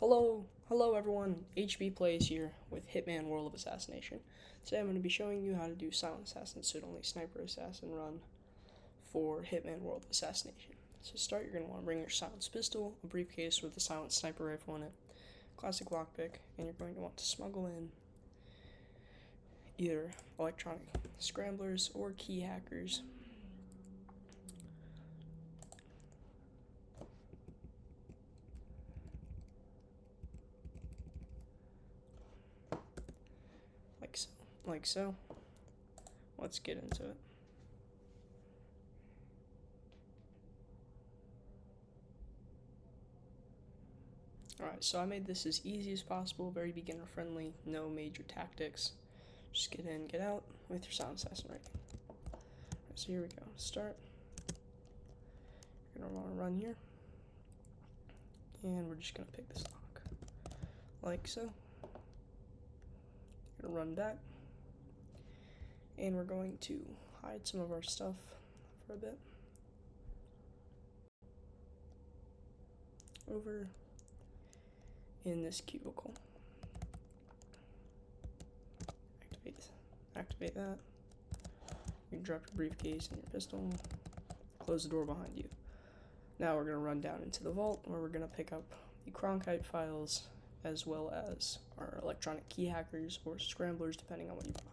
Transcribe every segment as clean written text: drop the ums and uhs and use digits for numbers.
Hello everyone, HB Plays here with Hitman World of Assassination. Today I'm going to be showing you how to do Silent Assassin, Suit Only Sniper Assassin run for Hitman World of Assassination. So to start, you're going to want to bring your silenced pistol, a briefcase with a silent sniper rifle in it, classic lockpick, and you're going to want to smuggle in either electronic scramblers or key hackers. Like so. Let's get into it. Alright, so I made this as easy as possible, very beginner friendly, no major tactics. Just get in, get out with your silent assassin rating. Alright, so here we go. Start. You're gonna want to run here. And we're just gonna pick this lock. Like so. You're gonna run back. And we're going to hide some of our stuff for a bit. Over in this cubicle. Activate that. You can drop your briefcase and your pistol. Close the door behind you. Now we're going to run down into the vault where we're going to pick up the Cronkite files as well as our electronic key hackers or scramblers depending on what you brought.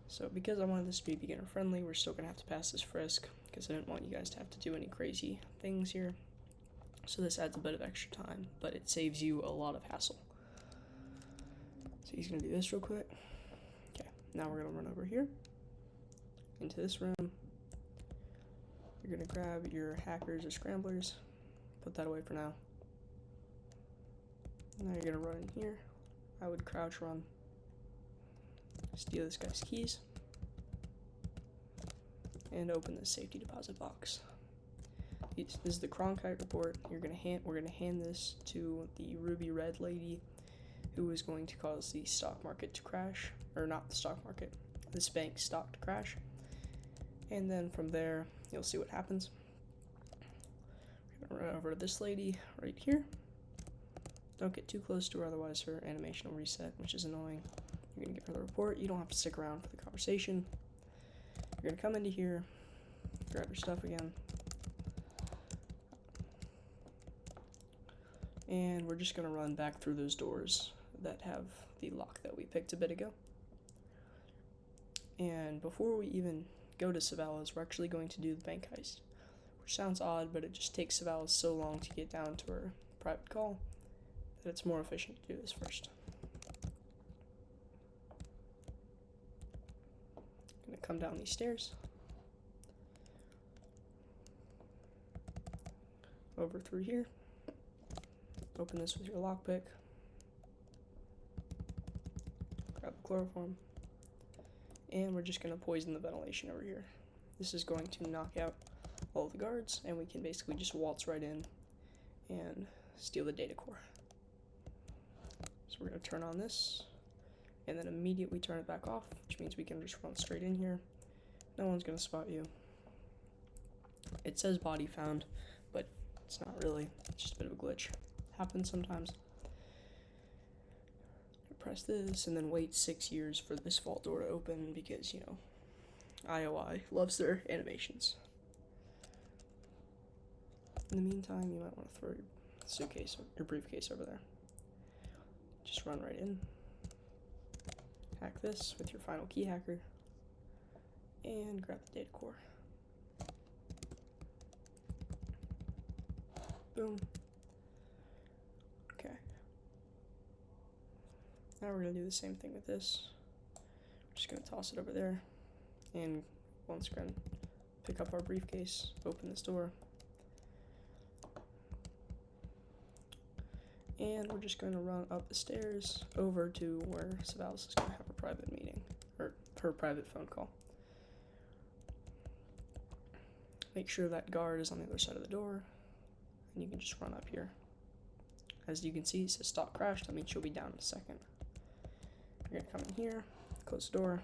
So because I wanted this to be beginner friendly, we're still going to have to pass this frisk because I didn't want you guys to have to do any crazy things here. So this adds a bit of extra time, but it saves you a lot of hassle. So he's going to do this real quick. Okay, now we're going to run over here into this room. You're going to grab your hackers or scramblers, put that away for now. Now you're going to run in here. I would crouch run. Steal this guy's keys. And open the safety deposit box. This is the Cronkite report. We're gonna hand this to the ruby red lady who is going to cause the stock market to crash, or not the stock market, this bank's stock to crash. And then from there, you'll see what happens. We're gonna run over to this lady right here. Don't get too close to her, otherwise her animation will reset, which is annoying. You're gonna give her the report. You don't have to stick around for the conversation. You're gonna come into here, grab your stuff again. And we're just going to run back through those doors that have the lock that we picked a bit ago. And before we even go to Savalas, we're actually going to do the bank heist. Which sounds odd, but it just takes Savalas so long to get down to her private call that it's more efficient to do this first. I'm going to come down these stairs. Over through here. Open this with your lockpick. Grab the chloroform. And we're just going to poison the ventilation over here. This is going to knock out all the guards, and we can basically just waltz right in and steal the data core. So we're going to turn on this, and then immediately turn it back off, which means we can just run straight in here. No one's going to spot you. It says body found, but it's not really. It's just a bit of a glitch. Happens sometimes. Press this and then wait 6 years for this vault door to open because, you know, IOI loves their animations. In the meantime, you might want to throw your suitcase or your briefcase over there. Just run right in. Hack this with your final key hacker and grab the data core. Boom. Now we're going to do the same thing with this. We're just going to toss it over there. And once again, pick up our briefcase, open this door. And we're just going to run up the stairs over to where Savalas is going to have a private meeting, or her private phone call. Make sure that guard is on the other side of the door, and you can just run up here. As you can see, it says stock crashed. That means she'll be down in a second. You're going to come in here, close the door.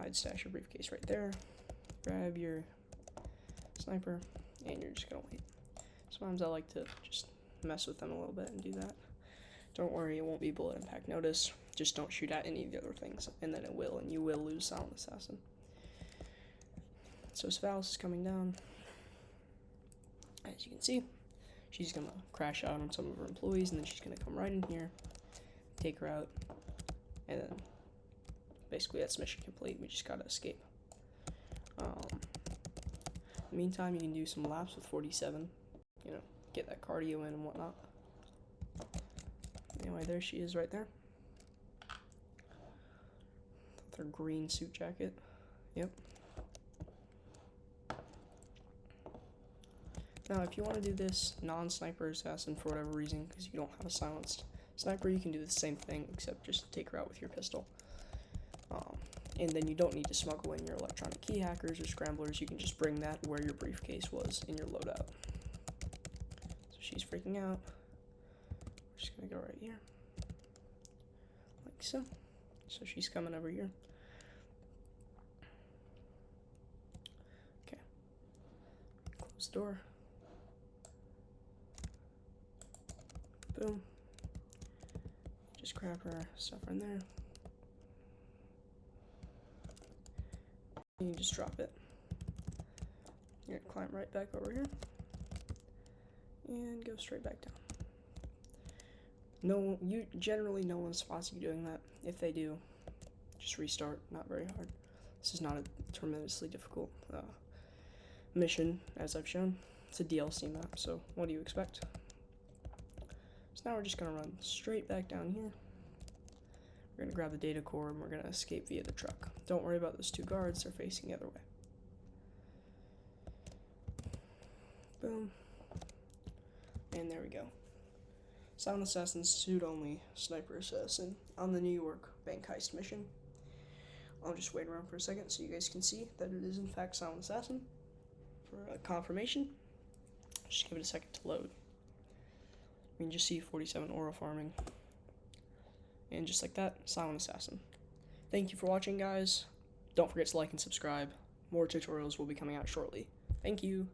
I'd stash your briefcase right there. Grab your sniper, and you're just going to wait. Sometimes I like to just mess with them a little bit and do that. Don't worry, it won't be bullet impact notice. Just don't shoot at any of the other things, and then it will, and you will lose Silent Assassin. So Svalis is coming down. As you can see, she's gonna crash out on some of her employees, and then she's gonna come right in here, take her out, and then basically that's mission complete. We just gotta escape. In the meantime, you can do some laps with 47, you know, get that cardio in and whatnot. Anyway, there she is right there. With her green suit jacket. Yep. Now, if you want to do this non-sniper assassin for whatever reason, because you don't have a silenced sniper, you can do the same thing, except just take her out with your pistol. And then you don't need to smuggle in your electronic key hackers or scramblers. You can just bring that where your briefcase was in your loadout. So she's freaking out. We're just gonna go right here, like so. So she's coming over here. Okay. Close the door. Boom. Just grab her stuff in there. And you just drop it. You're gonna climb right back over here. And go straight back down. Generally no one spots you doing that. If they do, just restart. Not very hard. This is not a tremendously difficult mission, as I've shown. It's a DLC map, so what do you expect? So now we're just gonna run straight back down here. We're gonna grab the data core and we're gonna escape via the truck. Don't worry about those two guards, they're facing the other way. Boom. And there we go. Silent Assassin, suit only, sniper assassin on the New York bank heist mission. I'll just wait around for a second so you guys can see that it is in fact Silent Assassin for confirmation. Just give it a second to load. You can just see 47 aura farming. And just like that, Silent Assassin. Thank you for watching, guys. Don't forget to like and subscribe. More tutorials will be coming out shortly. Thank you.